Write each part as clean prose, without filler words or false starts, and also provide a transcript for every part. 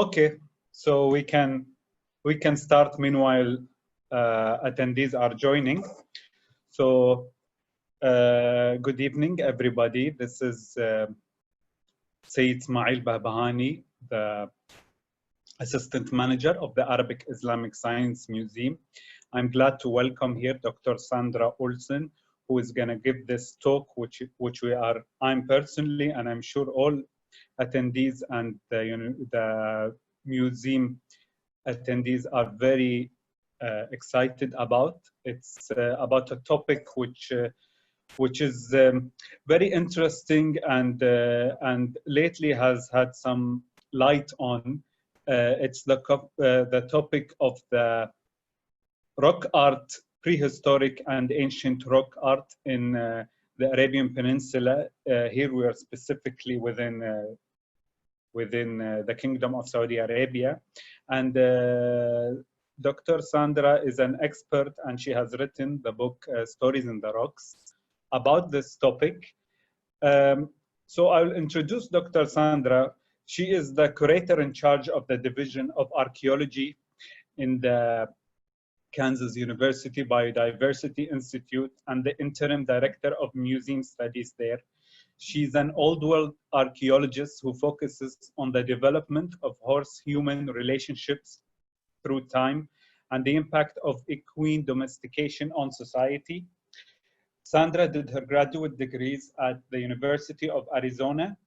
Okay, so we can start meanwhile attendees are joining. So good evening everybody. This is Sayyid Ismail Bahbahani, the Assistant Manager of the Arabic Islamic Science Museum. I'm glad to welcome here Dr. Sandra Olsen, who is going to give this talk, which I'm personally, and I'm sure all attendees and the museum attendees are very excited about. It's about a topic which is very interesting and lately has had some light on. It's the topic of the rock art, prehistoric and ancient rock art in the Arabian Peninsula. Here we are specifically within the Kingdom of Saudi Arabia. And Dr. Sandra is an expert, and she has written the book Stories in the Rocks about this topic. So I'll introduce Dr. Sandra. She is the curator in charge of the Division of Archaeology in the Kansas University Biodiversity Institute and the interim director of museum studies there. She's an old world archaeologist who focuses on the development of horse-human relationships through time and the impact of equine domestication on society. Sandra did her graduate degrees at the University of Arizona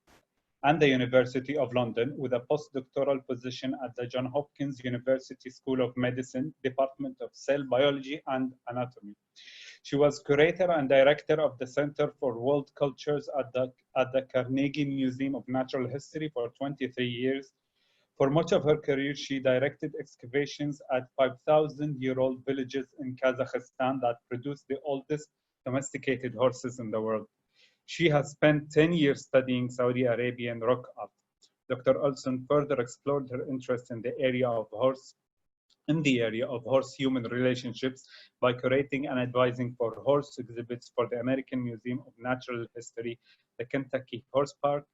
and the University of London, with a postdoctoral position at the Johns Hopkins University School of Medicine, Department of Cell Biology and Anatomy. She was curator and director of the Center for World Cultures at the Carnegie Museum of Natural History for 23 years. For much of her career, she directed excavations at 5,000-year-old villages in Kazakhstan that produced the oldest domesticated horses in the world. She has spent 10 years studying Saudi Arabian rock art. Dr. Olsen further explored her interest in the area of horse-human relationships by curating and advising for horse exhibits for the American Museum of Natural History, the Kentucky Horse Park,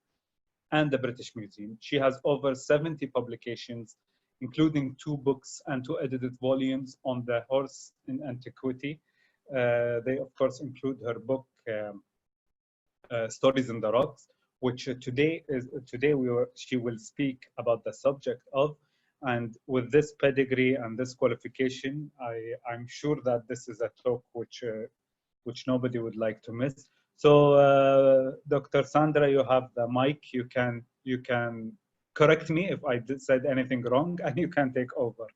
and the British Museum. She has over 70 publications, including 2 books and 2 edited volumes on the horse in antiquity. They, of course, include her book, Stories in the Rocks, which she will speak about the subject of. And with this pedigree and this qualification, I'm sure that this is a talk which nobody would like to miss. So, Dr. Sandra, you have the mic. You can correct me if I said anything wrong, and you can take over.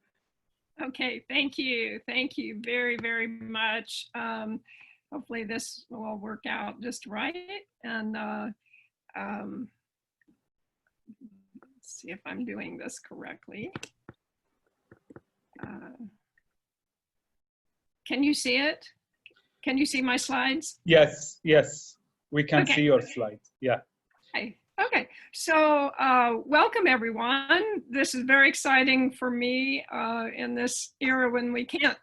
Okay, thank you very, very much. Hopefully this will all work out just right. And let's see if I'm doing this correctly. Can you see it? Can you see my slides? Yes, we can see your slides. Yeah. Okay, so welcome everyone. This is very exciting for me in this era when we can't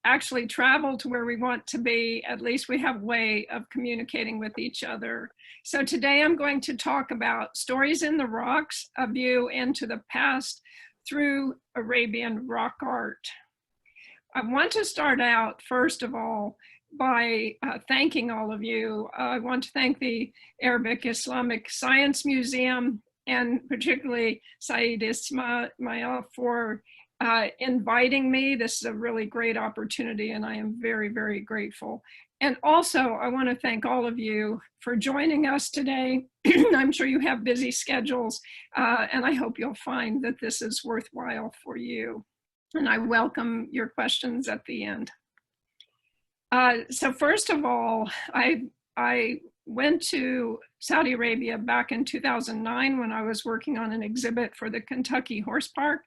actually travel to where we want to be. At least we have a way of communicating with each other. So today I'm going to talk about Stories in the Rocks, a view into the past through Arabian rock art. I want to start out, first of all, by thanking all of you. I want to thank the Arabic Islamic Science Museum, and particularly Sayyid Ismail for inviting me. This is a really great opportunity, and I am very, very grateful. And also, I want to thank all of you for joining us today. I'm sure you have busy schedules, and I hope you'll find that this is worthwhile for you. And I welcome your questions at the end. So first of all, I went to Saudi Arabia back in 2009 when I was working on an exhibit for the Kentucky Horse Park.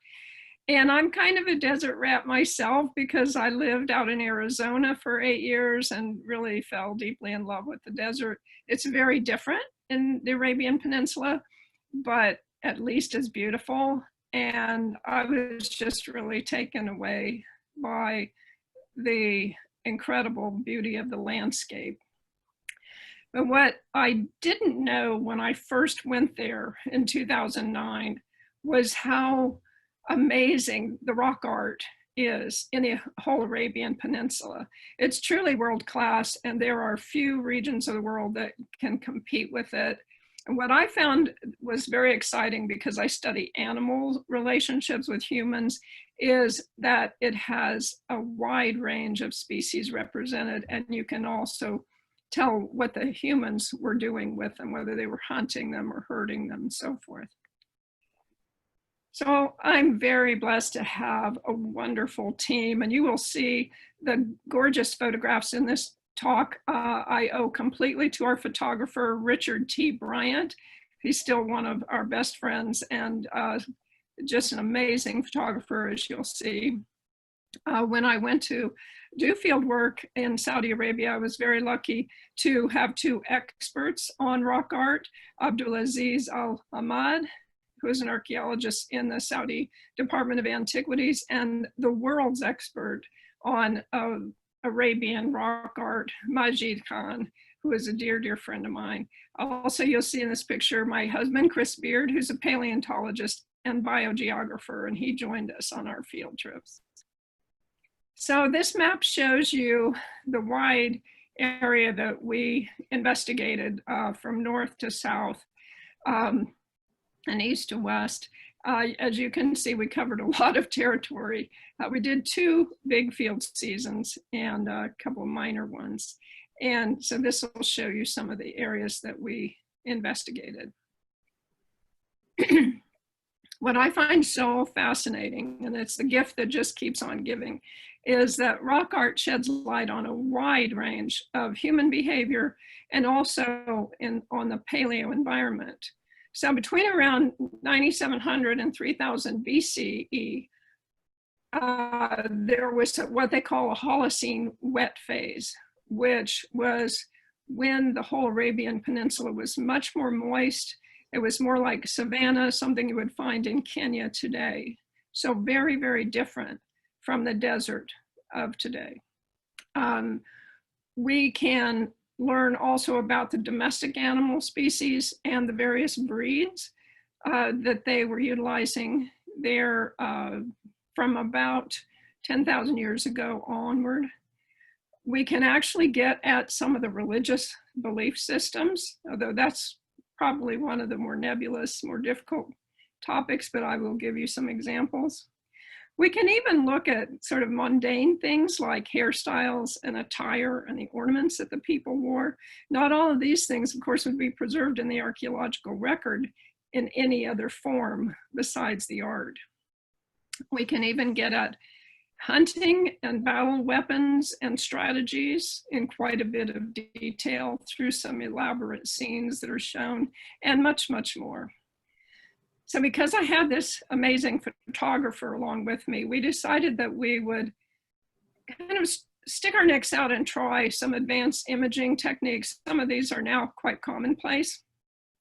And I'm kind of a desert rat myself because I lived out in Arizona for 8 years and really fell deeply in love with the desert. It's very different in the Arabian Peninsula, but at least as beautiful. And I was just really taken away by the incredible beauty of the landscape. But what I didn't know when I first went there in 2009 was how amazing the rock art is in the whole Arabian Peninsula. It's truly world-class, and there are few regions of the world that can compete with it. And what I found was very exciting, because I study animal relationships with humans, is that it has a wide range of species represented, and you can also tell what the humans were doing with them, whether they were hunting them or herding them and so forth. So I'm very blessed to have a wonderful team, and you will see the gorgeous photographs in this talk. I owe completely to our photographer, Richard T. Bryant. He's still one of our best friends, and just an amazing photographer, as you'll see. When I went to do field work in Saudi Arabia, I was very lucky to have two experts on rock art, Abdulaziz Al-Ahmad, who is an archaeologist in the Saudi Department of Antiquities, and the world's expert on Arabian rock art, Majid Khan, who is a dear, dear friend of mine. Also, you'll see in this picture my husband, Chris Beard, who's a paleontologist and biogeographer, and he joined us on our field trips. So this map shows you the wide area that we investigated from north to south and east to west. As you can see, we covered a lot of territory. We did 2 big field seasons and a couple of minor ones. And so this will show you some of the areas that we investigated. What I find so fascinating, and it's the gift that just keeps on giving, is that rock art sheds light on a wide range of human behavior and also on the paleo environment. So between around 9700 and 3000 BCE, there was what they call a Holocene Wet Phase, which was when the whole Arabian Peninsula was much more moist. It was more like savanna, something you would find in Kenya today. So very, very different from the desert of today. We can learn also about the domestic animal species and the various breeds that they were utilizing there from about 10,000 years ago onward. We can actually get at some of the religious belief systems, although that's probably one of the more nebulous, more difficult topics, but I will give you some examples. We can even look at sort of mundane things like hairstyles and attire and the ornaments that the people wore. Not all of these things, of course, would be preserved in the archaeological record in any other form besides the art. We can even get at hunting and battle weapons and strategies in quite a bit of detail through some elaborate scenes that are shown, and much, much more. So because I had this amazing photographer along with me, we decided that we would kind of stick our necks out and try some advanced imaging techniques. Some of these are now quite commonplace.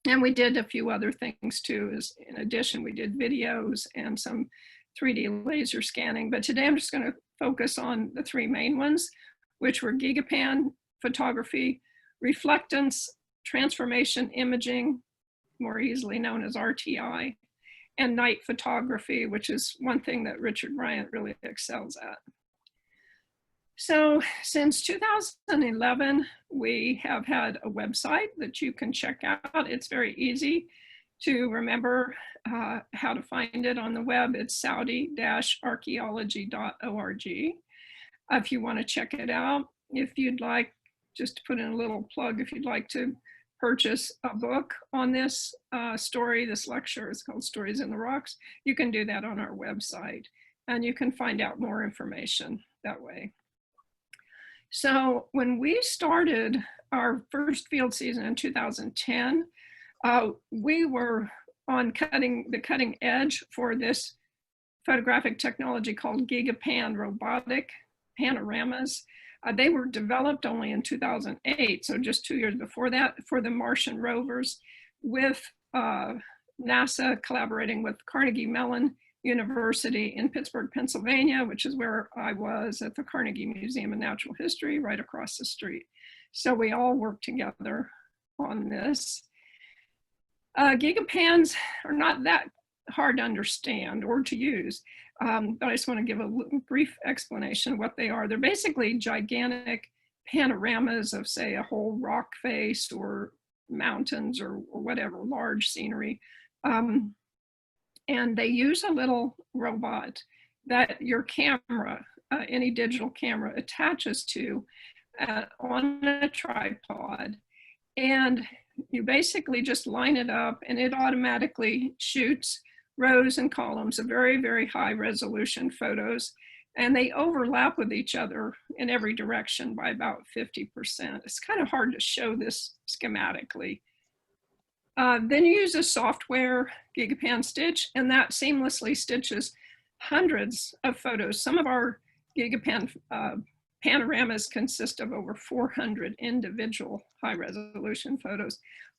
And we did a few other things too. In addition, we did videos and some 3D laser scanning. But today I'm just going to focus on the 3 main ones, which were gigapan photography, reflectance, transformation imaging, more easily known as RTI, and night photography, which is one thing that Richard Bryant really excels at. So since 2011, we have had a website that you can check out. It's very easy to remember how to find it on the web. It's saudi-archaeology.org. If you want to check it out, if you'd like, just to put in a little plug, if you'd like to purchase a book on this story, this lecture is called Stories in the Rocks, you can do that on our website, and you can find out more information that way. So when we started our first field season in 2010, we were on the cutting edge for this photographic technology called gigapan robotic panoramas. They were developed only in 2008, so just 2 years before that, for the Martian rovers, with NASA collaborating with Carnegie Mellon University in Pittsburgh, Pennsylvania, which is where I was at the Carnegie Museum of Natural History, right across the street. So we all worked together on this. Gigapans are not that hard to understand or to use. But I just want to give a brief explanation of what they are. They're basically gigantic panoramas of, say, a whole rock face or mountains or whatever, large scenery. And they use a little robot that your camera, any digital camera, attaches to on a tripod. And you basically just line it up and it automatically shoots rows and columns of very, very high resolution photos. And they overlap with each other in every direction by about 50%. It's kind of hard to show this schematically. Then you use a software Gigapan stitch, and that seamlessly stitches hundreds of photos. Some of our Gigapan panoramas consist of over 400 individual high resolution photos,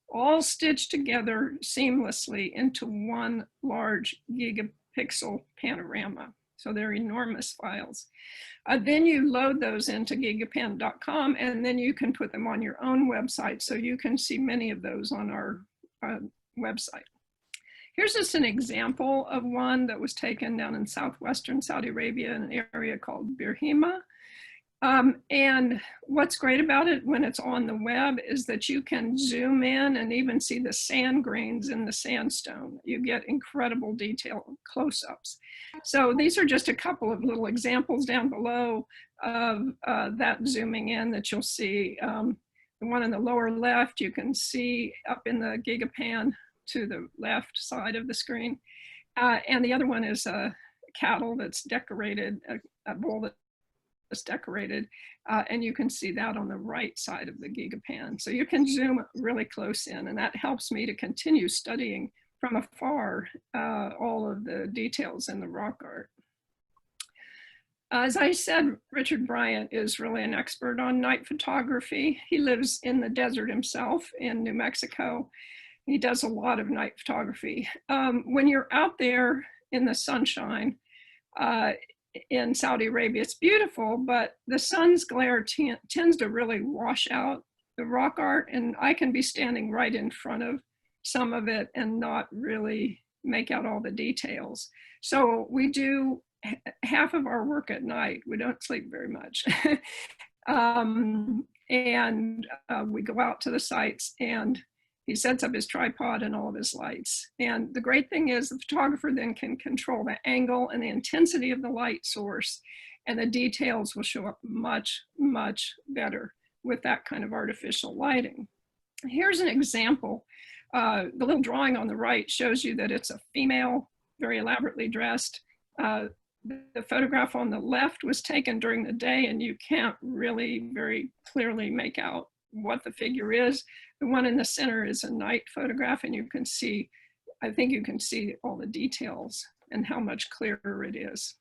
all stitched together seamlessly into one large gigapixel panorama. So they're enormous files. Then you load those into gigapan.com, and then you can put them on your own website. So you can see many of those on our website. Here's just an example of one that was taken down in southwestern Saudi Arabia in an area called Birhima. And what's great about it when it's on the web is that you can zoom in and even see the sand grains in the sandstone. You get incredible detail close-ups. So these are just a couple of little examples down below of that zooming in that you'll see. The one in the lower left, you can see up in the Gigapan to the left side of the screen. And the other one is a cattle that's decorated, a bull that's decorated, and you can see that on the right side of the Gigapan. So you can zoom really close in, and that helps me to continue studying from afar all of the details in the rock art. As I said, Richard Bryant is really an expert on night photography. He lives in the desert himself in New Mexico. He does a lot of night photography. When you're out there in the sunshine in Saudi Arabia, it's beautiful, but the sun's glare tends to really wash out the rock art, and I can be standing right in front of some of it and not really make out all the details. So we do half of our work at night. We don't sleep very much. We go out to the sites, and he sets up his tripod and all of his lights. And the great thing is the photographer then can control the angle and the intensity of the light source, and the details will show up much, much better with that kind of artificial lighting. Here's an example. The little drawing on the right shows you that it's a female, very elaborately dressed. The photograph on the left was taken during the day, and you can't really very clearly make out what the figure is. The one in the center is a night photograph, and you can see, I think you can see all the details and how much clearer it is.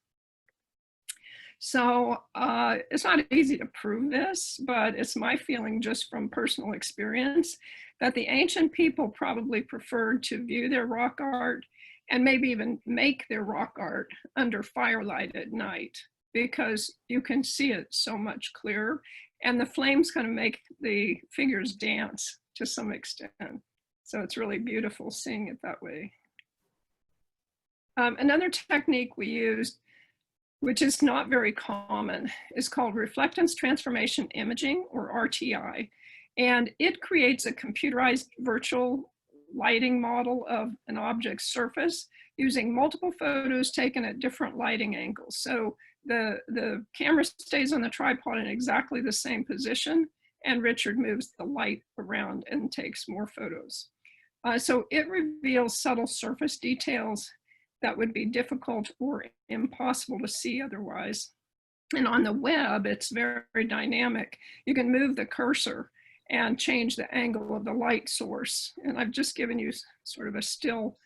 So it's not easy to prove this, but it's my feeling just from personal experience that the ancient people probably preferred to view their rock art and maybe even make their rock art under firelight at night, because you can see it so much clearer, and the flames kind of make the figures dance to some extent. So it's really beautiful seeing it that way. Another technique we used, which is not very common, is called reflectance transformation imaging, or RTI. And it creates a computerized virtual lighting model of an object's surface using multiple photos taken at different lighting angles. So the camera stays on the tripod in exactly the same position, and Richard moves the light around and takes more photos. So it reveals subtle surface details that would be difficult or impossible to see otherwise. And on the web, it's very, very dynamic. You can move the cursor and change the angle of the light source. And I've just given you sort of a still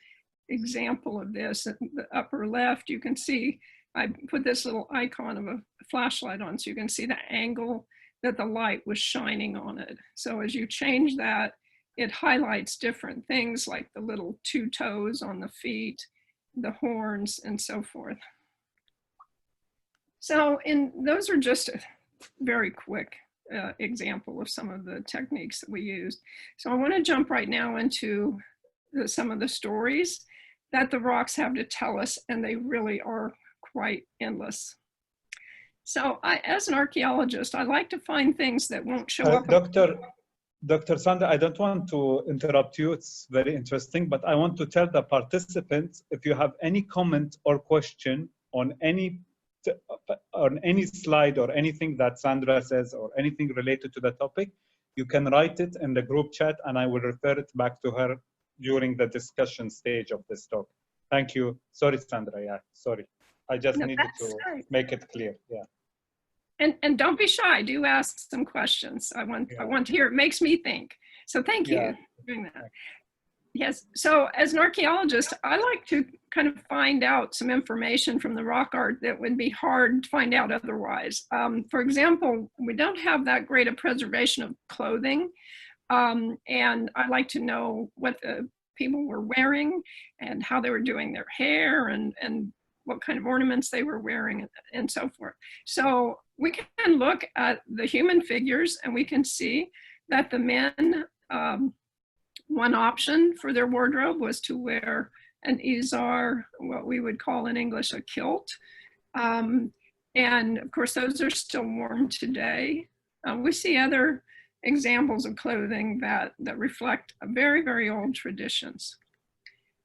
example of this. At the upper left, you can see, I put this little icon of a flashlight on so you can see the angle that the light was shining on it. So as you change that, it highlights different things like the little two toes on the feet, the horns, and so forth. So those are just a very quick example of some of the techniques that we used. So I want to jump right now into some of the stories. that the rocks have to tell us, and they really are quite endless. So as an archaeologist, I like to find things that won't show up. Dr. Sandra, I don't want to interrupt you. It's very interesting, but I want to tell the participants, if you have any comment or question on any slide or anything that Sandra says or anything related to the topic, you can write it in the group chat and I will refer it back to her during the discussion stage of this talk. Thank you. Sorry, Sandra. Yeah, sorry. I just needed to make it clear. Yeah. And don't be shy. Do ask some questions. I want to hear. It makes me think. So thank you for doing that. Yes. So as an archaeologist, I like to kind of find out some information from the rock art that would be hard to find out otherwise. For example, we don't have that great a preservation of clothing. And I like to know what the people were wearing and how they were doing their hair and what kind of ornaments they were wearing and so forth. So we can look at the human figures and we can see that the men, one option for their wardrobe was to wear an izar, what we would call in English a kilt. And of course, those are still worn today. We see other examples of clothing that reflect very, very old traditions.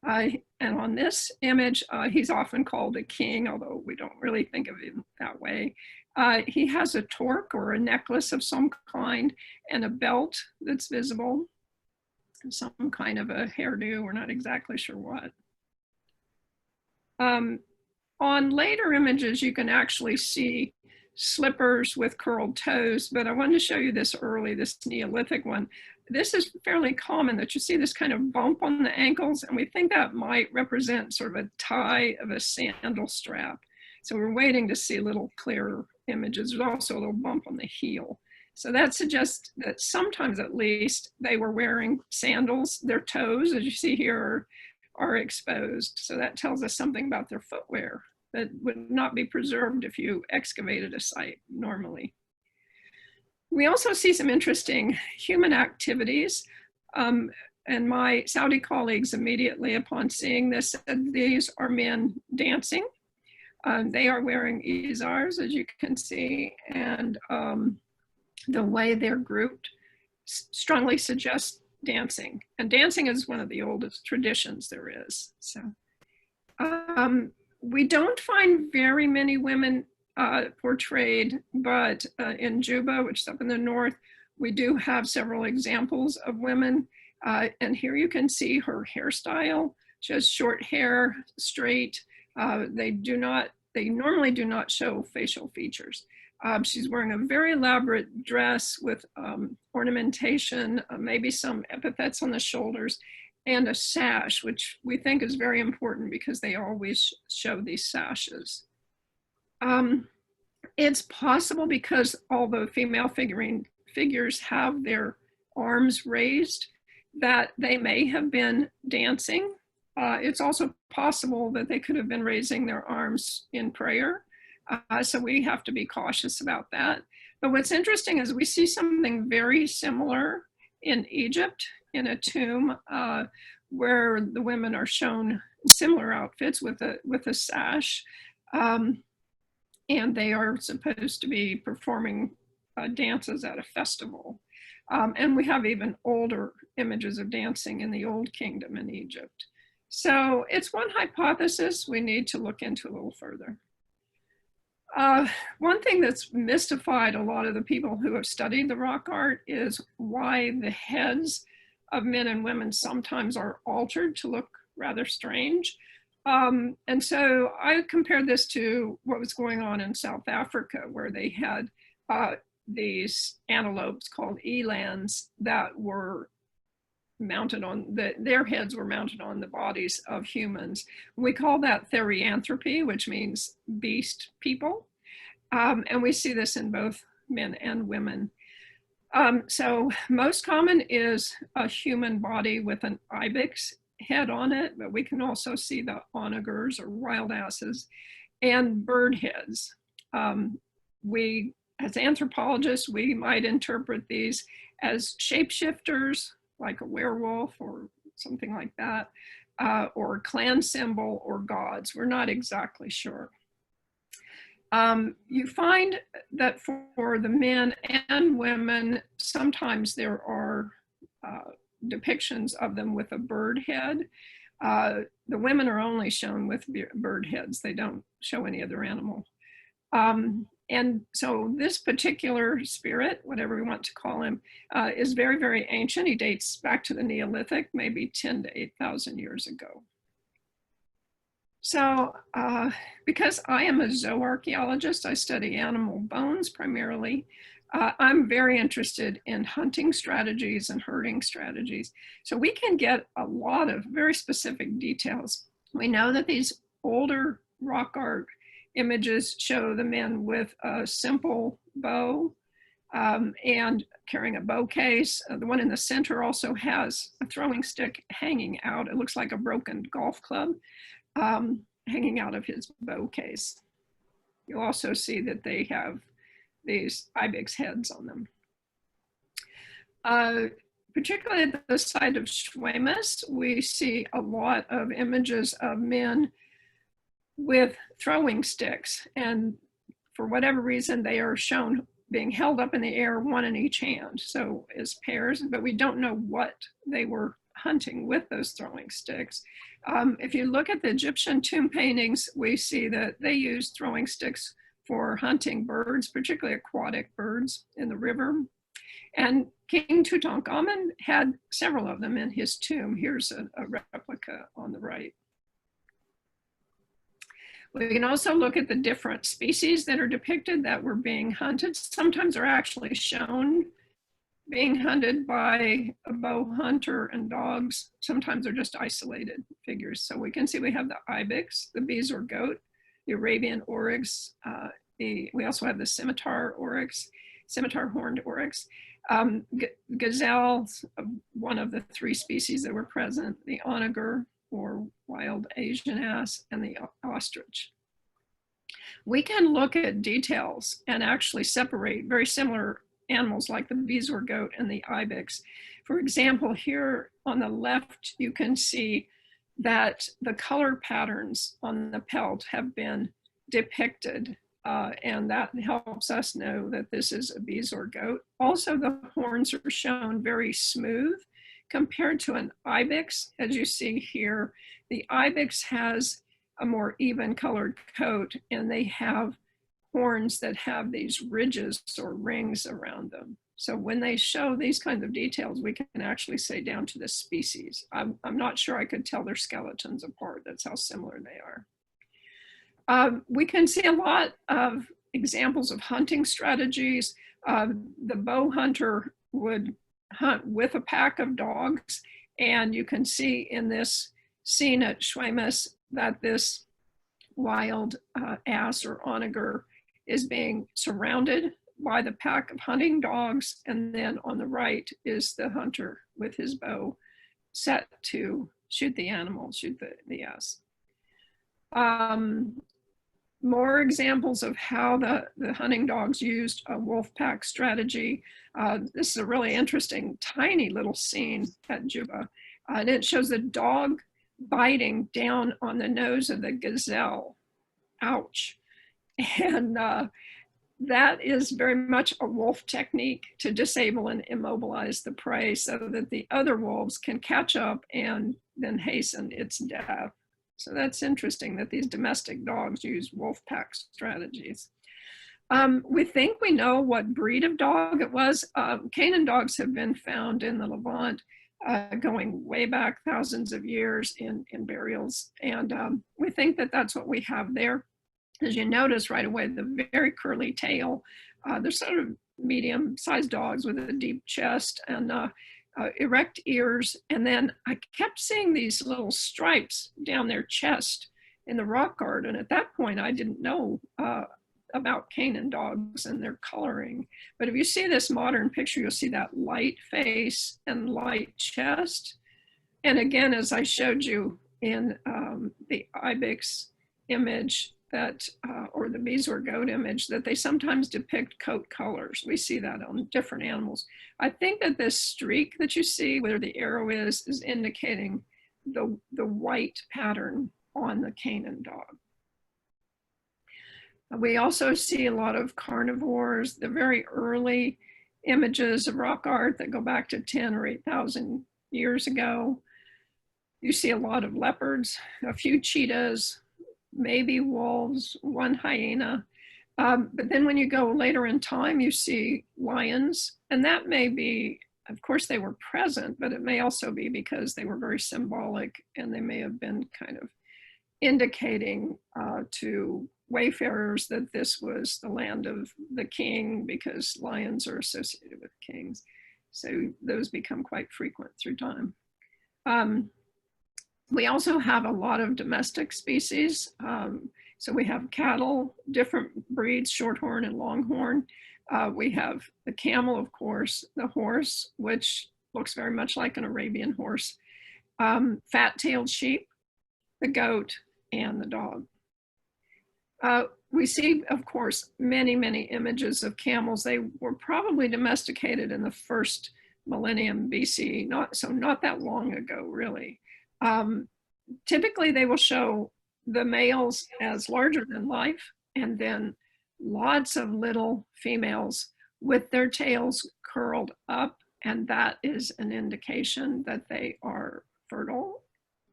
And on this image, he's often called a king, although we don't really think of him that way. He has a torque or a necklace of some kind and a belt that's visible, some kind of a hairdo, we're not exactly sure what. On later images, you can actually see slippers with curled toes, but I wanted to show you this Neolithic one. This is fairly common that you see this kind of bump on the ankles, and we think that might represent sort of a tie of a sandal strap. So we're waiting to see little clearer images. There's also a little bump on the heel. So that suggests that sometimes at least they were wearing sandals. Their toes, as you see here, are exposed. So that tells us something about their footwear that would not be preserved if you excavated a site normally. We also see some interesting human activities. And my Saudi colleagues immediately upon seeing this said these are men dancing. They are wearing izars, as you can see, and the way they're grouped strongly suggests dancing. And dancing is one of the oldest traditions there is. So we don't find very many women portrayed, but in Juba, which is up in the north, we do have several examples of women. And here you can see her hairstyle. She has short hair, straight. They normally do not show facial features. She's wearing a very elaborate dress with ornamentation, maybe some epithets on the shoulders, and a sash, which we think is very important because they always show these sashes. It's possible because although female figures have their arms raised, that they may have been dancing. It's also possible that they could have been raising their arms in prayer. So we have to be cautious about that. But what's interesting is we see something very similar in Egypt in a tomb where the women are shown similar outfits with a sash. And they are supposed to be performing dances at a festival. And we have even older images of dancing in the Old Kingdom in Egypt. So it's one hypothesis we need to look into a little further. One thing that's mystified a lot of the people who have studied the rock art is why the heads of men and women sometimes are altered to look rather strange. And so I compared this to what was going on in South Africa, where they had these antelopes called elands that were mounted on, their heads were mounted on the bodies of humans. We call that therianthropy, which means beast people. And we see this in both men and women. So most common is a human body with an ibex head on it, but we can also see the onagers or wild asses and bird heads. As anthropologists, we might interpret these as shapeshifters, like a werewolf or something like that. or clan symbol or gods. We're not exactly sure. You find that for the men and women, sometimes there are depictions of them with a bird head. The women are only shown with bird heads. They don't show any other animal. And so this particular spirit, whatever we want to call him, is very, very ancient. He dates back to the Neolithic, maybe 10 to 8,000 years ago. So because I am a zooarchaeologist, I study animal bones primarily. I'm very interested in hunting strategies and herding strategies. So we can get a lot of very specific details. We know that these older rock art images show the men with a simple bow and carrying a bow case. The one in the center also has a throwing stick hanging out. It looks like a broken golf club hanging out of his bow case. You'll also see that they have these ibex heads on them. Particularly at the site of Schwemus, we see a lot of images of men with throwing sticks. And for whatever reason, they are shown being held up in the air, one in each hand. So as pairs, but we don't know what they were hunting with those throwing sticks. If you look at the Egyptian tomb paintings, we see that they used throwing sticks for hunting birds, particularly aquatic birds in the river. And King Tutankhamun had several of them in his tomb. Here's a replica on the right. We can also look at the different species that are depicted that were being hunted. Sometimes they're actually shown being hunted by a bow hunter and dogs. Sometimes they're just isolated figures. So we can see we have the ibex, the bezoar goat, the Arabian oryx. We also have the scimitar oryx, scimitar horned oryx. Gazelles, one of the three species that were present, the onager or wild Asian ass, and the ostrich. We can look at details and actually separate very similar animals like the bezoar goat and the ibex. For example, here on the left, you can see that the color patterns on the pelt have been depicted, and that helps us know that this is a bezoar goat. Also, the horns are shown very smooth compared to an ibex. As you see here, the ibex has a more even colored coat, and they have horns that have these ridges or rings around them. So when they show these kinds of details, we can actually say down to the species. I'm not sure I could tell their skeletons apart. That's how similar they are. We can see a lot of examples of hunting strategies. The bow hunter would hunt with a pack of dogs, and you can see in this scene at Schwemus that this wild ass or onager is being surrounded by the pack of hunting dogs, and then on the right is the hunter with his bow set to shoot the animal, shoot the ass. More examples of how the hunting dogs used a wolf pack strategy. This is a really interesting, tiny little scene at Juba. And it shows a dog biting down on the nose of the gazelle. Ouch. And that is very much a wolf technique to disable and immobilize the prey so that the other wolves can catch up and then hasten its death. So that's interesting that these domestic dogs use wolf pack strategies. We think we know what breed of dog it was. Canaan dogs have been found in the Levant going way back thousands of years in burials. And we think that that's what we have there. As you notice right away, the very curly tail, they're sort of medium-sized dogs with a deep chest and erect ears. And then I kept seeing these little stripes down their chest in the rock art. And at that point, I didn't know about Canaan dogs and their coloring. But if you see this modern picture, you'll see that light face and light chest. And again, as I showed you in the ibex image, that, or the bezoar goat image, that they sometimes depict coat colors. We see that on different animals. I think that this streak that you see where the arrow is indicating the white pattern on the Canaan dog. We also see a lot of carnivores. The very early images of rock art that go back to 10 or 8,000 years ago. You see a lot of leopards, a few cheetahs, maybe wolves, one hyena. But then when you go later in time, you see lions, and that may be, of course, they were present, but it may also be because they were very symbolic, and they may have been kind of indicating to wayfarers that this was the land of the king, because lions are associated with kings. So those become quite frequent through time. We also have a lot of domestic species. So we have cattle, different breeds, shorthorn and longhorn. We have the camel, of course, the horse, which looks very much like an Arabian horse, fat-tailed sheep, the goat, and the dog. We see, of course, many, many images of camels. They were probably domesticated in the first millennium BC, not that long ago, really. Typically, they will show the males as larger than life, and then lots of little females with their tails curled up, and that is an indication that they are fertile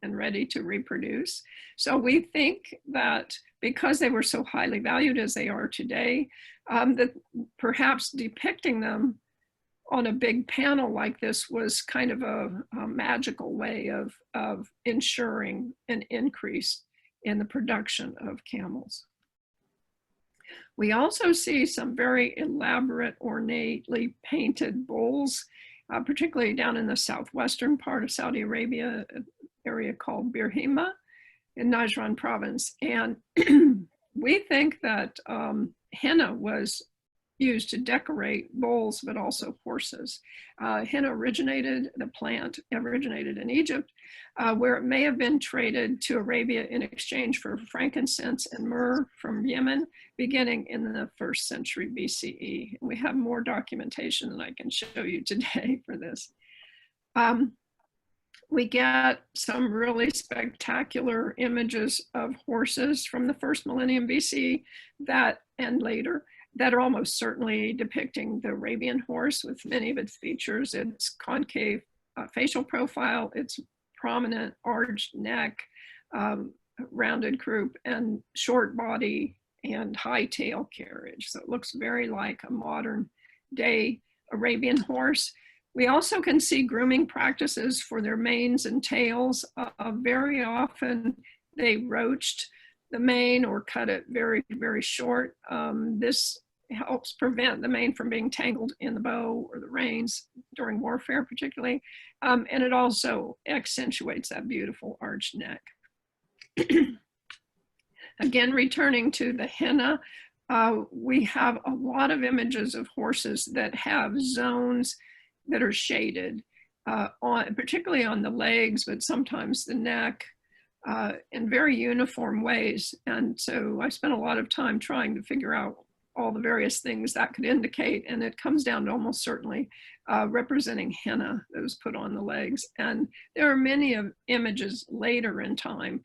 and ready to reproduce. So we think that because they were so highly valued as they are today, that perhaps depicting them on a big panel like this was kind of a magical way of ensuring an increase in the production of camels. We also see some very elaborate, ornately painted bulls, particularly down in the southwestern part of Saudi Arabia, an area called Birhima in Najran province. And we think that henna was used to decorate bulls, but also horses. Henna the plant originated in Egypt, where it may have been traded to Arabia in exchange for frankincense and myrrh from Yemen, beginning in the 1st century BCE. We have more documentation than I can show you today for this. We get some really spectacular images of horses from the 1st millennium BC and later that are almost certainly depicting the Arabian horse with many of its features. Its concave facial profile, its prominent arched neck, rounded croup, and short body and high tail carriage. So it looks very like a modern day Arabian horse. We also can see grooming practices for their manes and tails. Very often they roached the mane or cut it very, very short. This helps prevent the mane from being tangled in the bow or the reins during warfare particularly. And it also accentuates that beautiful arched neck. Again, returning to the henna, we have a lot of images of horses that have zones that are shaded, particularly on the legs, but sometimes the neck, in very uniform ways. And so I spent a lot of time trying to figure out all the various things that could indicate, and it comes down to almost certainly representing henna that was put on the legs. And there are many images later in time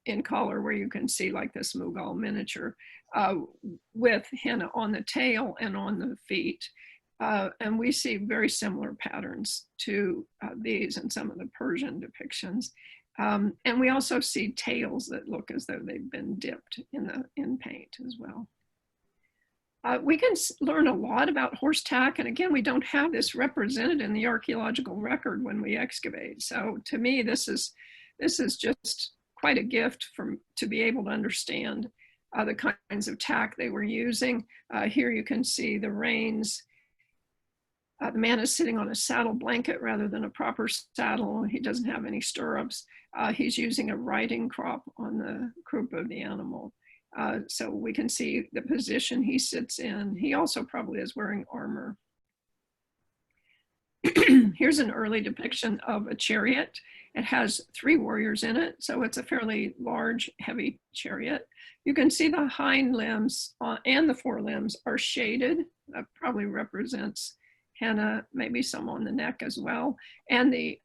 in color where you can see like this Mughal miniature with henna on the tail and on the feet. And we see very similar patterns to these and some of the Persian depictions. And we also see tails that look as though they've been dipped in paint as well. We can learn a lot about horse tack. And again, we don't have this represented in the archaeological record when we excavate. So to me, this is just quite a gift to be able to understand the kinds of tack they were using. Here you can see the reins. The man is sitting on a saddle blanket rather than a proper saddle. He doesn't have any stirrups. He's using a riding crop on the croup of the animal. So we can see the position he sits in. He also probably is wearing armor. Here's an early depiction of a chariot. It has 3 warriors in it, so it's a fairly large, heavy chariot. You can see the hind limbs and the forelimbs are shaded. That probably represents henna, maybe some on the neck as well. And the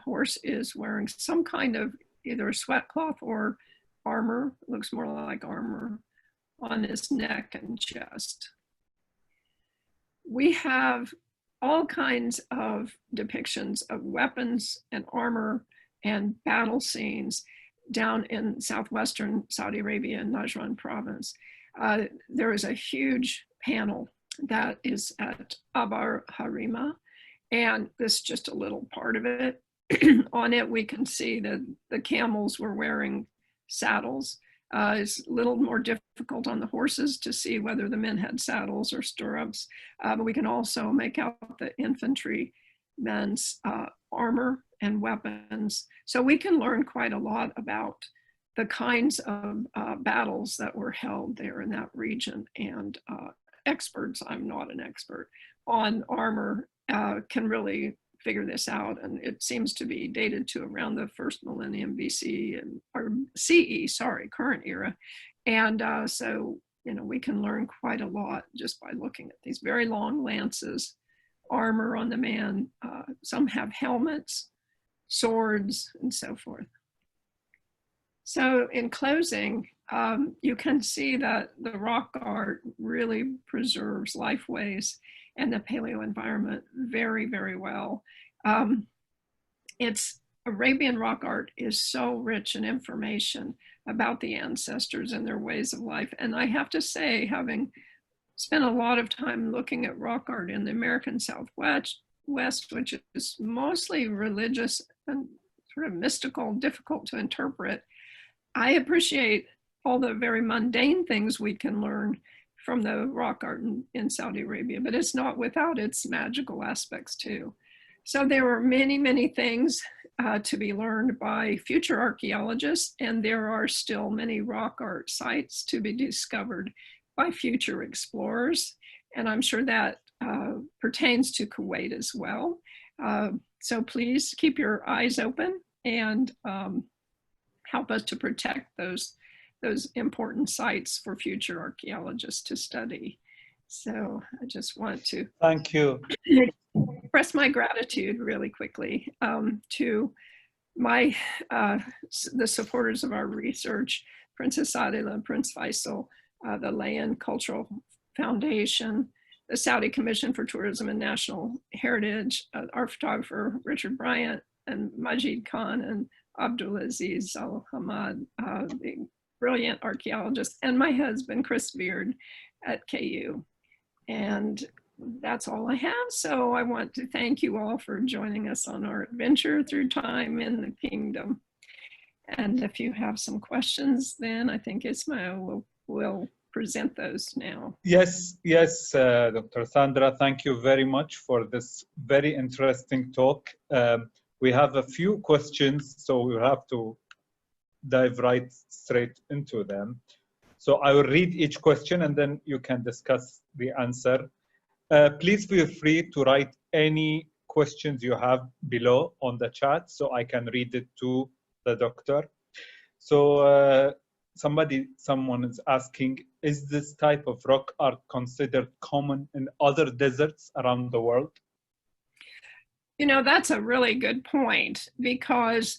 horse is wearing some kind of either a sweat cloth or armor, looks more like armor, on his neck and chest. We have all kinds of depictions of weapons and armor and battle scenes down in southwestern Saudi Arabia in Najran province. There is a huge panel that is at Abar Harima, and this is just a little part of it. On it, we can see that the camels were wearing saddles. It's a little more difficult on the horses to see whether the men had saddles or stirrups, but we can also make out the infantrymen's armor and weapons. So we can learn quite a lot about the kinds of battles that were held there in that region. And experts, I'm not an expert on armor, can really figure this out, and it seems to be dated to around the first millennium BC or CE, sorry, current era. And so, you know, we can learn quite a lot just by looking at these very long lances, armor on the man. Some have helmets, swords, and so forth. So in closing, you can see that the rock art really preserves lifeways and the paleo environment very, very well. Arabian rock art is so rich in information about the ancestors and their ways of life. And I have to say, having spent a lot of time looking at rock art in the American Southwest, which is mostly religious and sort of mystical, difficult to interpret, I appreciate all the very mundane things we can learn from the rock art in Saudi Arabia, but it's not without its magical aspects too. So there are many, many things to be learned by future archaeologists, and there are still many rock art sites to be discovered by future explorers. And I'm sure that pertains to Kuwait as well. So please keep your eyes open and help us to protect those important sites for future archaeologists to study. So I just want to thank you. Express my gratitude really quickly to the supporters of our research, Princess Adila, Prince Faisal, the Land Cultural Foundation, the Saudi Commission for Tourism and National Heritage, our photographer, Richard Bryant, and Majid Khan, and Abdulaziz Al-Hamad, the brilliant archaeologist, and my husband, Chris Beard at KU. And that's all I have. So I want to thank you all for joining us on our adventure through time in the kingdom. And if you have some questions, then I think Ismail will present those now. Yes, Dr. Sandra, thank you very much for this very interesting talk. We have a few questions, so we'll have to dive right straight into them. So I will read each question and then you can discuss the answer. Please feel free to write any questions you have below on the chat so I can read it to the doctor. So someone is asking, is this type of rock art considered common in other deserts around the world? You know, that's a really good point, because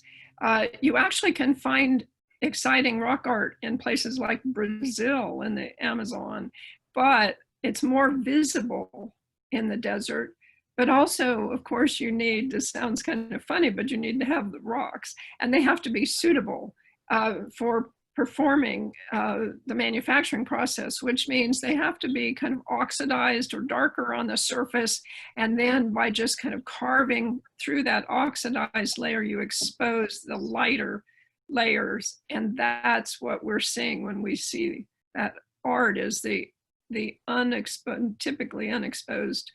you actually can find exciting rock art in places like Brazil and the Amazon, but it's more visible in the desert. But also, of course, you need, this sounds kind of funny, but you need to have the rocks, and they have to be suitable for performing the manufacturing process, which means they have to be kind of oxidized or darker on the surface. And then by just kind of carving through that oxidized layer, you expose the lighter layers. And that's what we're seeing when we see that art, is the typically unexposed,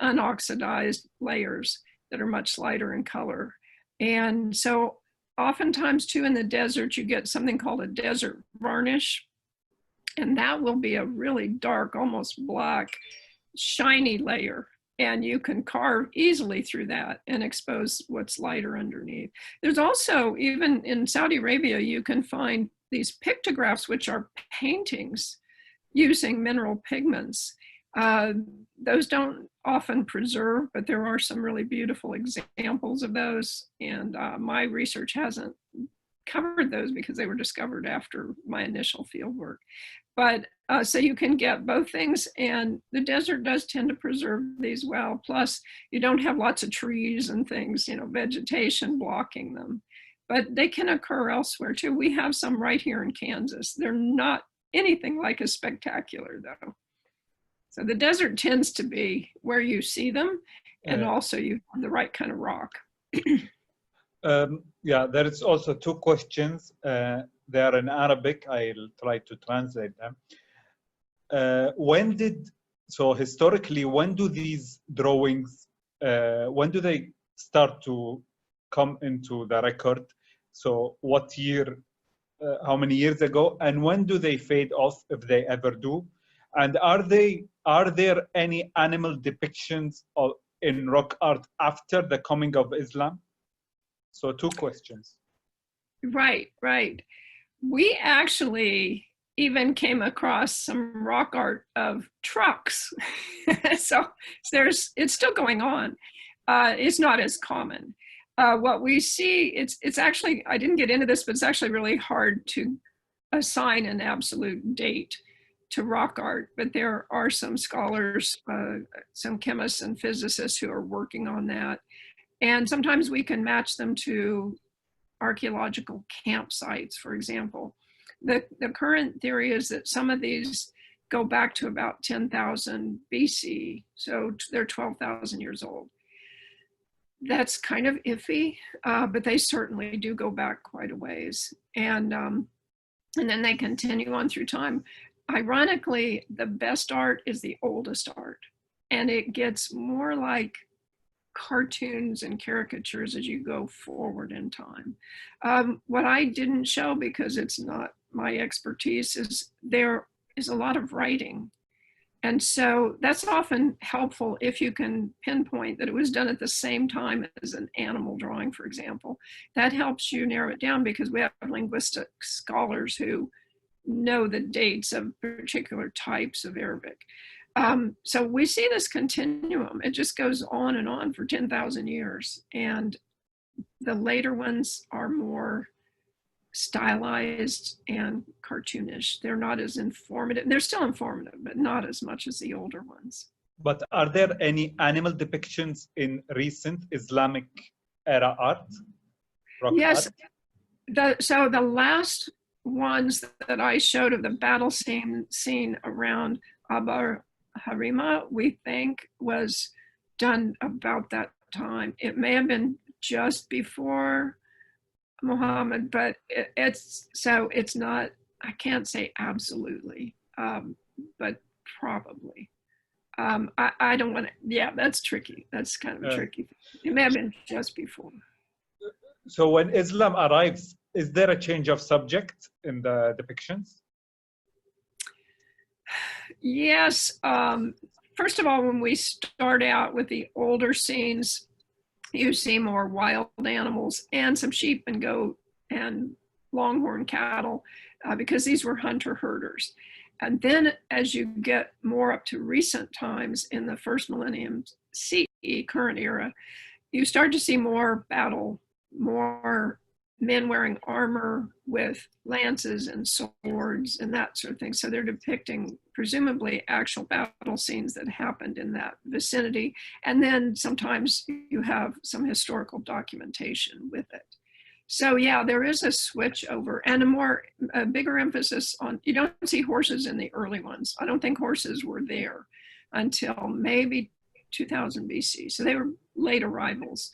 unoxidized layers that are much lighter in color. And so oftentimes too in the desert, you get something called a desert varnish, and that will be a really dark, almost black, shiny layer. And you can carve easily through that and expose what's lighter underneath. There's also, even in Saudi Arabia, you can find these pictographs, which are paintings using mineral pigments. Those don't often preserve, but there are some really beautiful examples of those. And my research hasn't covered those because they were discovered after my initial field work. But so you can get both things, and the desert does tend to preserve these well. Plus, you don't have lots of trees and things, you know, vegetation blocking them. But they can occur elsewhere too. We have some right here in Kansas. They're not anything like as spectacular though. So the desert tends to be where you see them, and also you have the right kind of rock. Yeah, there is also two questions. They are in Arabic. I'll try to translate them. So historically, when do these drawings, when do they start to come into the record? So what year, how many years ago, and when do they fade off, if they ever do? And are there any animal depictions in rock art after the coming of Islam? So two questions. Right. We actually even came across some rock art of trucks. So it's still going on. It's not as common. What we see, it's actually, I didn't get into this, but it's actually really hard to assign an absolute date to rock art. But there are some scholars, some chemists and physicists who are working on that. And sometimes we can match them to archaeological campsites, for example. The current theory is that some of these go back to about 10,000 BC, so they're 12,000 years old. That's kind of iffy, but they certainly do go back quite a ways. And then they continue on through time. Ironically, the best art is the oldest art, and it gets more like cartoons and caricatures as you go forward in time. What I didn't show, because it's not my expertise, is there is a lot of writing. And so that's often helpful if you can pinpoint that it was done at the same time as an animal drawing, for example. That helps you narrow it down, because we have linguistic scholars who know the dates of particular types of Arabic. So we see this continuum. It just goes on and on for 10,000 years. And the later ones are more stylized and cartoonish. They're not as informative. They're still informative, but not as much as the older ones. But are there any animal depictions in recent Islamic era art? Yes. So the last ones that I showed of the battle scene around Abar Harima, we think was done about that time. It may have been just before Muhammad, but it's not, I can't say absolutely, but probably. I don't want to, yeah, that's tricky. That's kind of tricky. It may have been just before. So when Islam arrives, is there a change of subject in the depictions? Yes. First of all, when we start out with the older scenes, you see more wild animals and some sheep and goat and longhorn cattle, because these were hunter-herders. And then as you get more up to recent times in the first millennium CE, current era, you start to see more battle, more men wearing armor with lances and swords and that sort of thing. So they're depicting presumably actual battle scenes that happened in that vicinity. And then sometimes you have some historical documentation with it. So yeah, there is a switch over and a bigger emphasis on, you don't see horses in the early ones. I don't think horses were there until maybe 2000 BC. So they were late arrivals.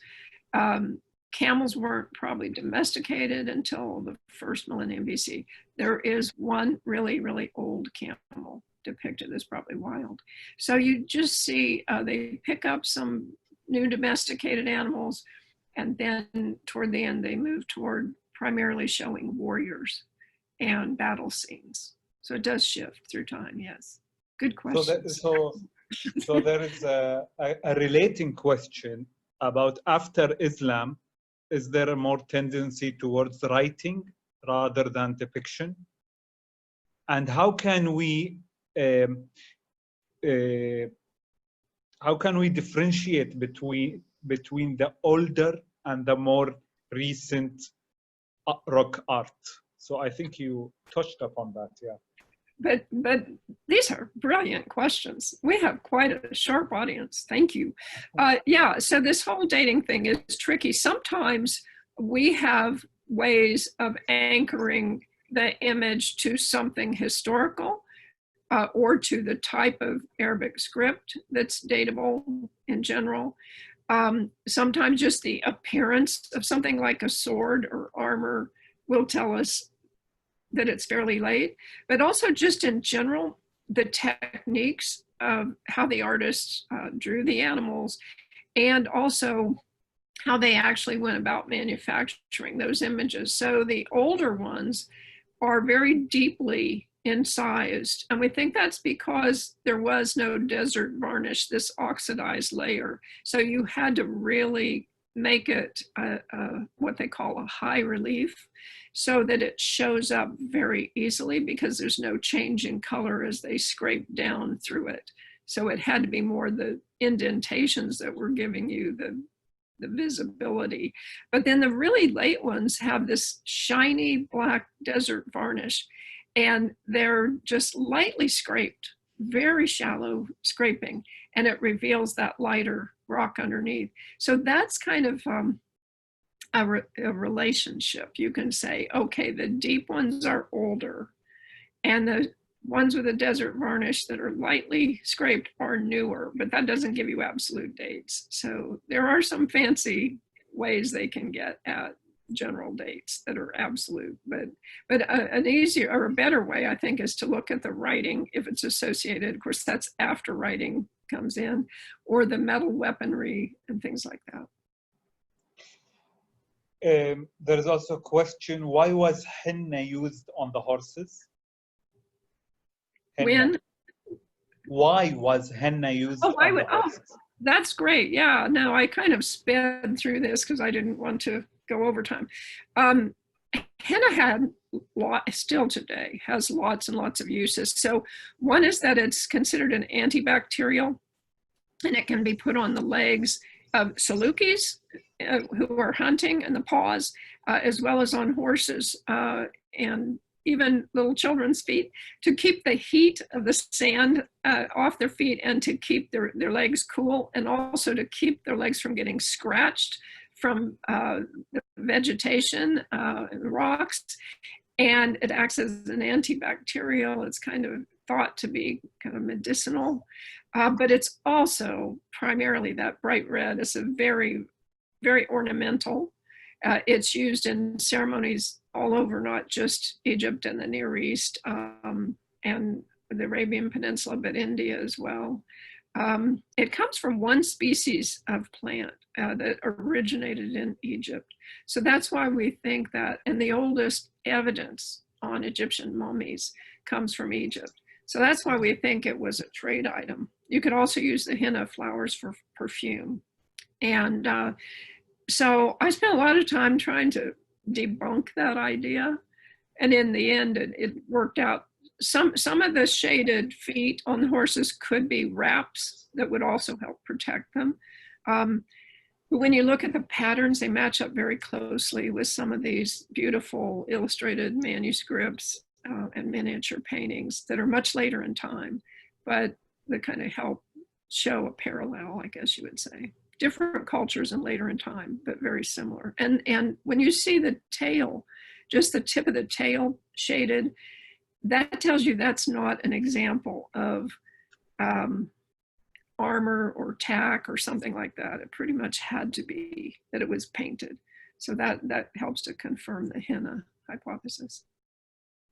Camels weren't probably domesticated until the first millennium BC. There is one really, really old camel depicted as probably wild. So you just see they pick up some new domesticated animals, and then toward the end they move toward primarily showing warriors and battle scenes. So it does shift through time, yes. Good question. So there is a relating question about after Islam. Is there a more tendency towards writing rather than depiction? And how can we how can we differentiate between the older and the more recent rock art? So I think you touched upon that, yeah. But these are brilliant questions. We have quite a sharp audience. Thank you. Yeah, so this whole dating thing is tricky. Sometimes we have ways of anchoring the image to something historical or to the type of Arabic script that's dateable in general. Sometimes just the appearance of something like a sword or armor will tell us that it's fairly late, but also just in general, the techniques of how the artists drew the animals, and also how they actually went about manufacturing those images. So the older ones are very deeply incised, and we think that's because there was no desert varnish, this oxidized layer. So you had to really make it what they call a high relief, so that it shows up very easily because there's no change in color as they scrape down through it. So it had to be more the indentations that were giving you the visibility. But then the really late ones have this shiny black desert varnish, and they're just lightly scraped, very shallow scraping, and it reveals that lighter rock underneath. So that's kind of a relationship. You can say, okay, the deep ones are older, and the ones with a desert varnish that are lightly scraped are newer, but that doesn't give you absolute dates. So there are some fancy ways they can get at general dates that are absolute, but an easier or a better way, I think, is to look at the writing if it's associated. Of course, that's after writing comes in, or the metal weaponry and things like that. There is also a question, why was henna used on the horses? Henna. When? Why was henna used on the horses? Oh, that's great. Yeah, no, I kind of sped through this because I didn't want to go over time. Henna had still today has lots and lots of uses. So one is that it's considered an antibacterial, and it can be put on the legs of Salukis who are hunting, and the paws, as well as on horses and even little children's feet, to keep the heat of the sand off their feet and to keep their legs cool, and also to keep their legs from getting scratched from the vegetation and the rocks. And it acts as an antibacterial. It's kind of thought to be kind of medicinal, but it's also primarily that bright red. It's a very, very ornamental. It's used in ceremonies all over, not just Egypt and the Near East and the Arabian Peninsula, but India as well. It comes from one species of plant that originated in Egypt. So that's why we think that, and the oldest evidence on Egyptian mummies comes from Egypt. So that's why we think it was a trade item. You could also use the henna flowers for perfume. And so I spent a lot of time trying to debunk that idea. And in the end, it worked out. Some of the shaded feet on the horses could be wraps that would also help protect them. But when you look at the patterns, they match up very closely with some of these beautiful illustrated manuscripts and miniature paintings that are much later in time, but that kind of help show a parallel, I guess you would say. Different cultures and later in time, but very similar. And when you see the tail, just the tip of the tail shaded, that tells you that's not an example of armor or tack or something like that. It pretty much had to be that it was painted. So that helps to confirm the henna hypothesis.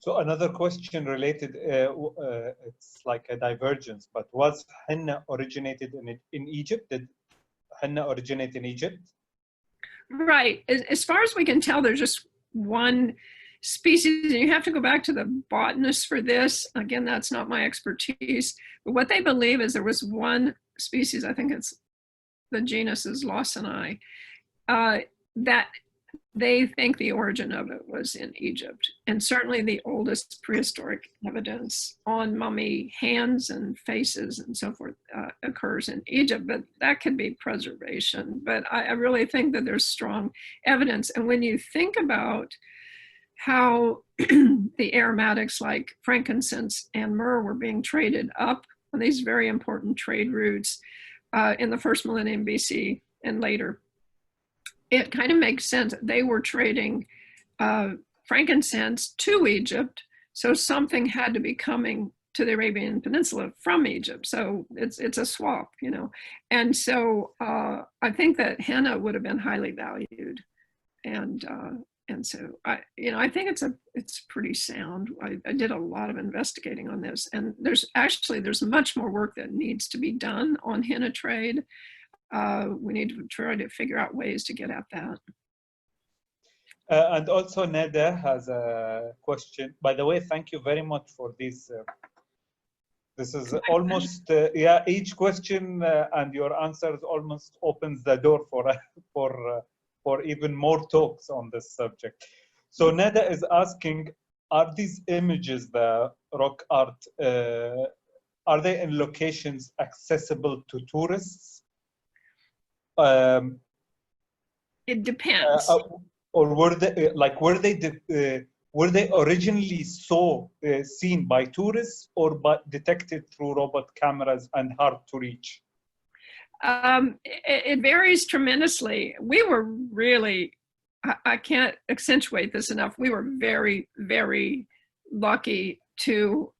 So another question related, it's like a divergence, but was henna originated in Egypt? Did henna originate in Egypt? Right. As far as we can tell, there's just one species, and you have to go back to the botanists for this. Again, that's not my expertise. But what they believe is there was one species, I think it's the genus is Holocene, that they think the origin of it was in Egypt. And certainly the oldest prehistoric evidence on mummy hands and faces and so forth occurs in Egypt, but that could be preservation. But I really think that there's strong evidence. And when you think about how the aromatics like frankincense and myrrh were being traded up on these very important trade routes in the first millennium BC and later, it kind of makes sense. They were trading frankincense to Egypt, so something had to be coming to the Arabian Peninsula from Egypt. So it's a swap, you know. And so I think that henna would have been highly valued, and so I think it's pretty sound. I did a lot of investigating on this, and there's much more work that needs to be done on henna trade. We need to try to figure out ways to get at that. And also Neda has a question. By the way, thank you very much for this. This is almost, each question and your answers almost opens the door for even more talks on this subject. So Neda is asking, are these images, the rock art, are they in locations accessible to tourists? It depends. Or were they originally seen by tourists or detected through robot cameras and hard to reach? It varies tremendously. We were really, I can't accentuate this enough. We were very, very lucky to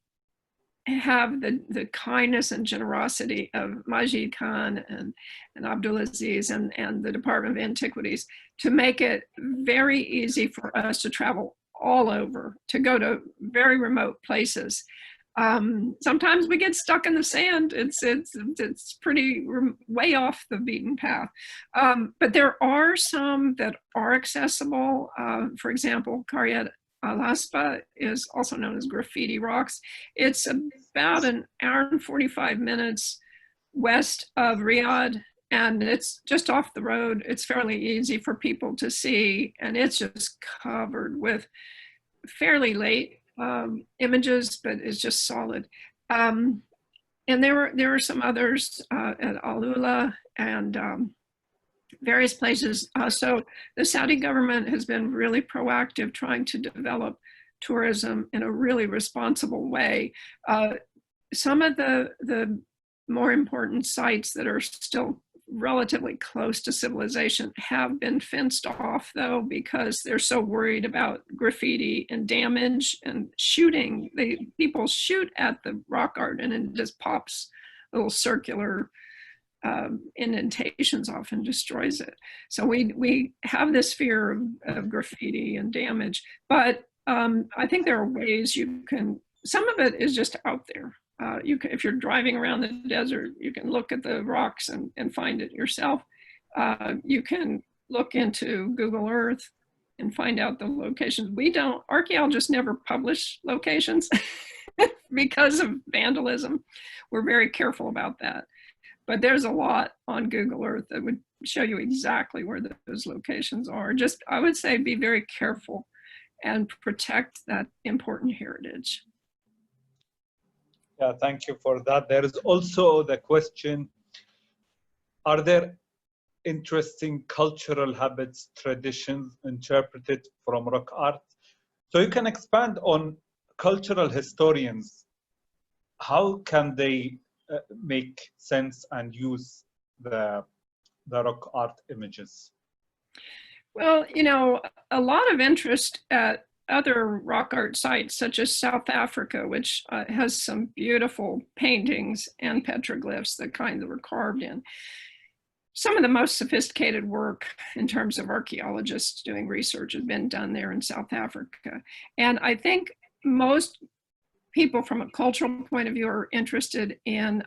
have the kindness and generosity of Majid Khan and Abdulaziz and the Department of Antiquities to make it very easy for us to travel all over, to go to very remote places. Sometimes we get stuck in the sand. It's pretty way off the beaten path. But there are some that are accessible. For example, Qaryat Al-Hasba is also known as Graffiti Rocks. It's about an hour and 45 minutes west of Riyadh, and it's just off the road. It's fairly easy for people to see, and it's just covered with fairly late images, but it's just solid. And there were some others at Alula and various places. So the Saudi government has been really proactive trying to develop tourism in a really responsible way. Some of the more important sites that are still relatively close to civilization have been fenced off, though, because they're so worried about graffiti and damage and shooting. People shoot at the rock art and it just pops little circular indentations off and destroys it. So we have this fear of graffiti and damage, but I think there are ways you can, some of it is just out there. You can, if you're driving around the desert, you can look at the rocks and find it yourself. You can look into Google Earth and find out the locations. Archaeologists never publish locations because of vandalism. We're very careful about that. But there's a lot on Google Earth that would show you exactly where those locations are. Just, I would say, be very careful and protect that important heritage. Yeah, thank you for that. There is also the question, are there interesting cultural habits, traditions interpreted from rock art? So you can expand on cultural historians. How can they make sense and use the rock art images? Well, you know, a lot of interest at other rock art sites, such as South Africa, which has some beautiful paintings and petroglyphs, the kind that were carved in. Some of the most sophisticated work in terms of archaeologists doing research has been done there in South Africa. And I think most people from a cultural point of view are interested in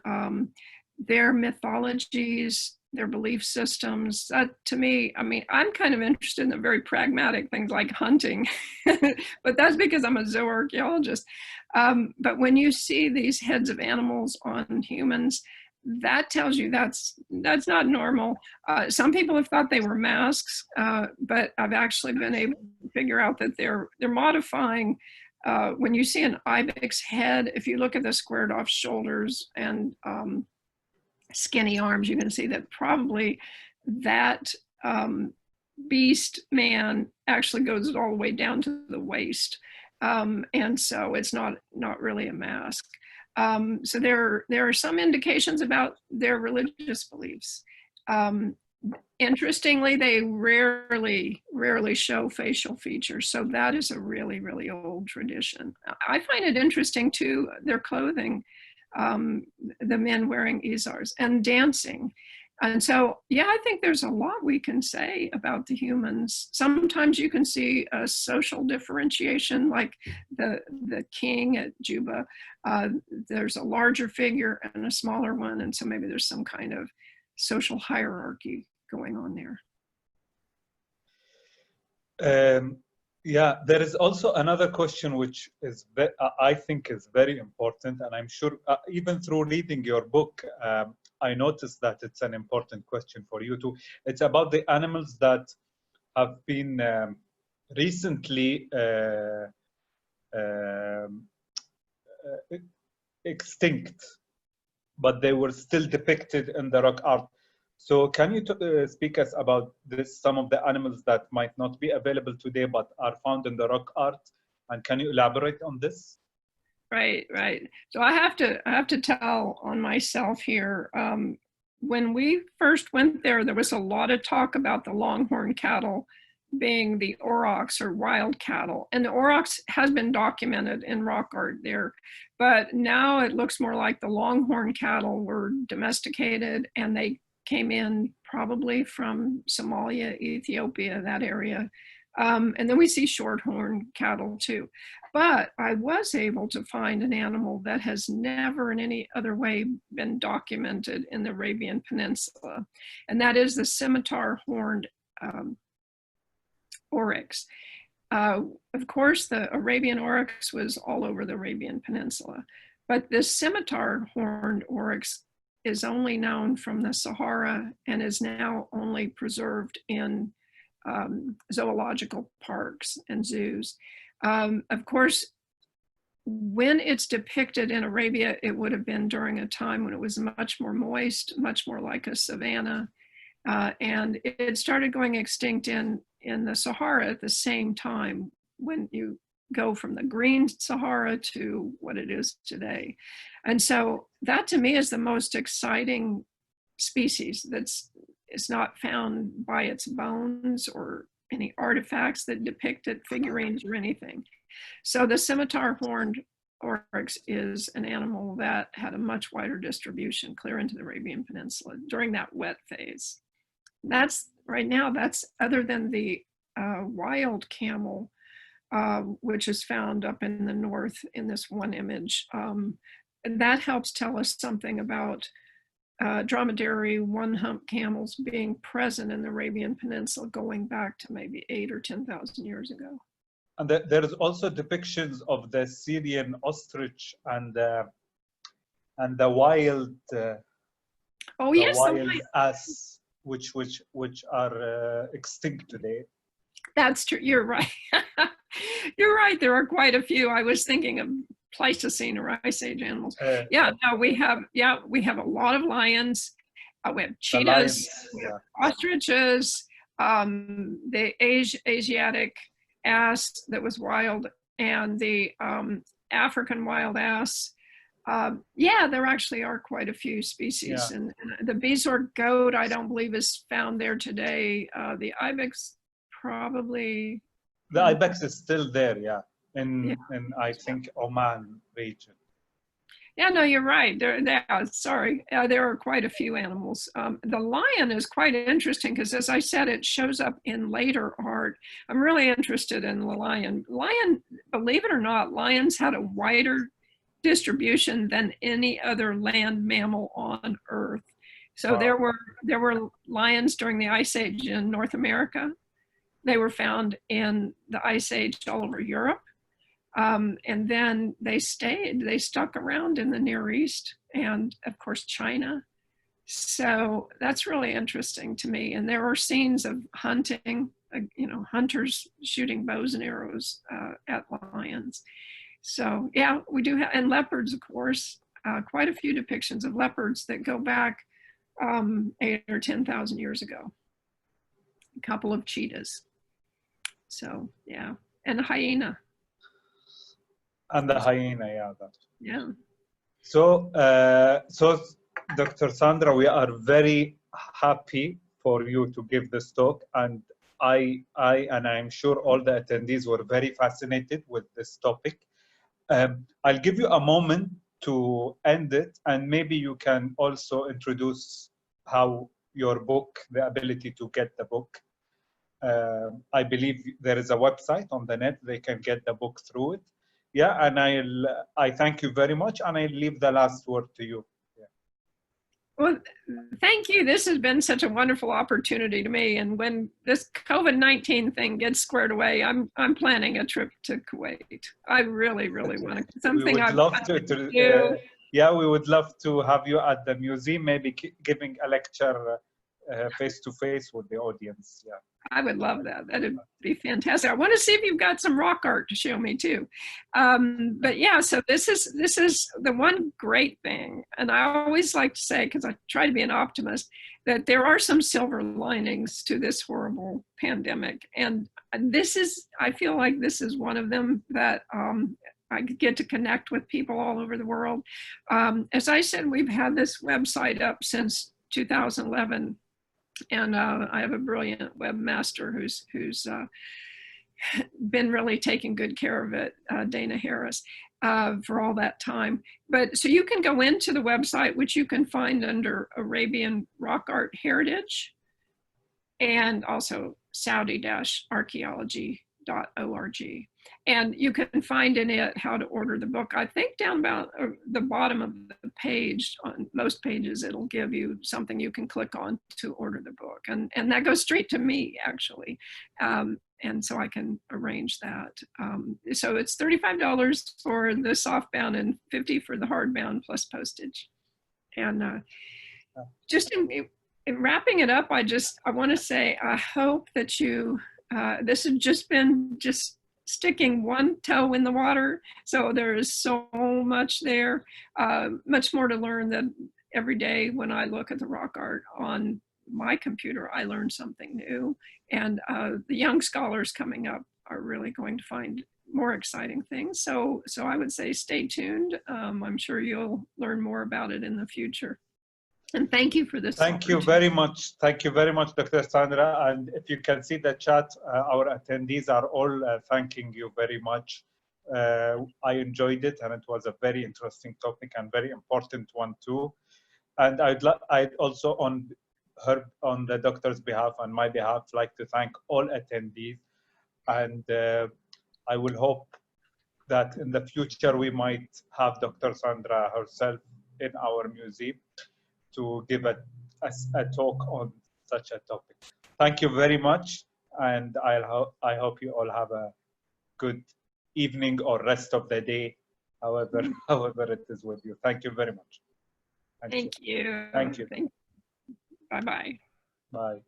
their mythologies, their belief systems. That, to me, I mean, I'm kind of interested in the very pragmatic things like hunting, but that's because I'm a zooarchaeologist. But when you see these heads of animals on humans, that tells you that's not normal. Some people have thought they were masks, but I've actually been able to figure out that they're modifying. When you see an ibex head, if you look at the squared off shoulders and skinny arms, you can see that probably that beast man actually goes all the way down to the waist. And so it's not really a mask. So there are some indications about their religious beliefs. Interestingly, they rarely show facial features. So that is a really, really old tradition. I find it interesting too, their clothing, the men wearing izars and dancing. And so, yeah, I think there's a lot we can say about the humans. Sometimes you can see a social differentiation, like the king at Juba. There's a larger figure and a smaller one, and so maybe there's some kind of social hierarchy going on there. Yeah, there is also another question which is I think is very important, and I'm sure even through reading your book, I noticed that it's an important question for you too. It's about the animals that have been recently extinct, but they were still depicted in the rock art. So can you speak us about this, some of the animals that might not be available today but are found in the rock art, and can you elaborate on this? Right. So I have to tell on myself here. When we first went there, there was a lot of talk about the longhorn cattle being the aurochs or wild cattle. And the aurochs has been documented in rock art there. But now it looks more like the longhorn cattle were domesticated, and they came in probably from Somalia, Ethiopia, that area. And then we see shorthorn cattle too. But I was able to find an animal that has never in any other way been documented in the Arabian Peninsula, and that is the scimitar-horned oryx. Of course, the Arabian oryx was all over the Arabian Peninsula, but this scimitar-horned oryx is only known from the Sahara and is now only preserved in zoological parks and zoos. Of course, when it's depicted in Arabia, it would have been during a time when it was much more moist, much more like a savanna. And it started going extinct in the Sahara at the same time, when you go from the green Sahara to what it is today. And so that to me is the most exciting species it's not found by its bones or any artifacts that depict it, figurines or anything. So the scimitar-horned oryx is an animal that had a much wider distribution clear into the Arabian Peninsula during that wet phase. That's right now, that's other than the wild camel, which is found up in the north in this one image. That helps tell us something about dromedary one-hump camels being present in the Arabian Peninsula going back to maybe 8,000 or 10,000 years ago. And there is also depictions of the Syrian ostrich and the wild wild ass, which are extinct today. That's true. You're right. You're right. There are quite a few. I was thinking of Pleistocene or Ice Age animals. We have a lot of lions. We have cheetahs, we have ostriches, the Asiatic ass that was wild, and the African wild ass. There actually are quite a few species. And the Bezoar goat, I don't believe is found there today. The ibex probably. The ibex is still there, in I think Oman region. Yeah, no, you're right. There are quite a few animals. The lion is quite interesting because, as I said, it shows up in later art. I'm really interested in the lion. Lion, believe it or not, lions had a wider distribution than any other land mammal on Earth. So there were lions during the Ice Age in North America. They were found in the Ice Age all over Europe. And then they stuck around in the Near East and, of course, China. So that's really interesting to me. And there are scenes of hunting, you know, hunters shooting bows and arrows at lions. So yeah, we do have, and leopards, of course, quite a few depictions of leopards that go back 8 or 10,000 years ago. A couple of cheetahs. So yeah, and a hyena. And the hyena, yeah. Yeah. So, Dr. Sandra, we are very happy for you to give this talk, and I'm sure all the attendees were very fascinated with this topic. I'll give you a moment to end it, and maybe you can also introduce how your book, the ability to get the book. I believe there is a website on the net, they can get the book through it. Yeah, and I thank you very much, and I leave the last word to you. Yeah. Well, thank you. This has been such a wonderful opportunity to me. And when this COVID-19 thing gets squared away, I'm planning a trip to Kuwait. I really, really want to. Something I've love to do. Yeah, we would love to have you at the museum, maybe giving a lecture face-to-face with the audience. Yeah. I would love that. That'd be fantastic. I want to see if you've got some rock art to show me too. But yeah, so this is the one great thing. And I always like to say, because I try to be an optimist, that there are some silver linings to this horrible pandemic. And this is, I feel like this is one of them, that I get to connect with people all over the world. As I said, we've had this website up since 2011. And I have a brilliant webmaster who's been really taking good care of it, Dana Harris, for all that time. But so you can go into the website, which you can find under Arabian Rock Art Heritage, and also Saudi-archaeology.org. And you can find in it how to order the book. I think down about the bottom of the page, on most pages, it'll give you something you can click on to order the book. And that goes straight to me, actually. And so I can arrange that. So it's $35 for the softbound and $50 for the hardbound plus postage. And just in wrapping it up, I want to say, I hope that you, this has just been sticking one toe in the water. So there is so much there, much more to learn. That every day when I look at the rock art on my computer, I learn something new. And the young scholars coming up are really going to find more exciting things. So I would say stay tuned. I'm sure you'll learn more about it in the future. And thank you for this. Thank you very much. Thank you very much, Dr. Sandra. And if you can see the chat, our attendees are all thanking you very much. I enjoyed it, and it was a very interesting topic and very important one too. And I'd also, on the doctor's behalf and my behalf, like to thank all attendees. And I will hope that in the future we might have Dr. Sandra herself in our museum to give a talk on such a topic. Thank you very much, and I hope you all have a good evening or rest of the day, however it is with you. Thank you very much. Thank you. Thank you. Bye-bye. Bye.